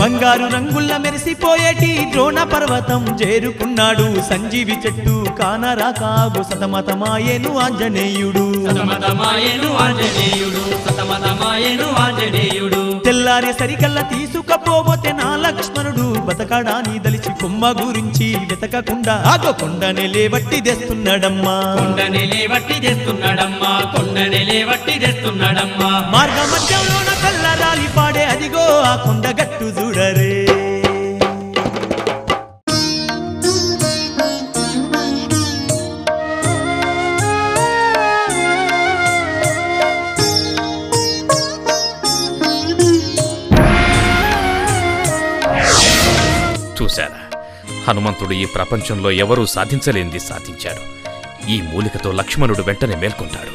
బంగారు రంగుల్ల మెరిసిపోయేటి ద్రోణ పర్వతం చేరుకున్నాడు. సంజీవి చెట్టు కానరాకాగు సతమతమాయేను ఆంజనేయుడు. తెల్లారి సరికల్లా తీసుకపోతే నా లక్ష్మణుడు బతకడాని దలిచి కొమ్మ గురించి వెతకకుండా ఆగో కొండనే లేవట్టి తెస్తున్నాడమ్మా. మార్గ మధ్యంలోన కల్లరాలి పాడే అదిగో ఆ కొండ గట్టు చూడరే. చూశారా, హనుమంతుడు ఈ ప్రపంచంలో ఎవరూ సాధించలేనిది సాధించాడు. ఈ మూలికతో లక్ష్మణుడు వెంటనే మేల్కొంటాడు.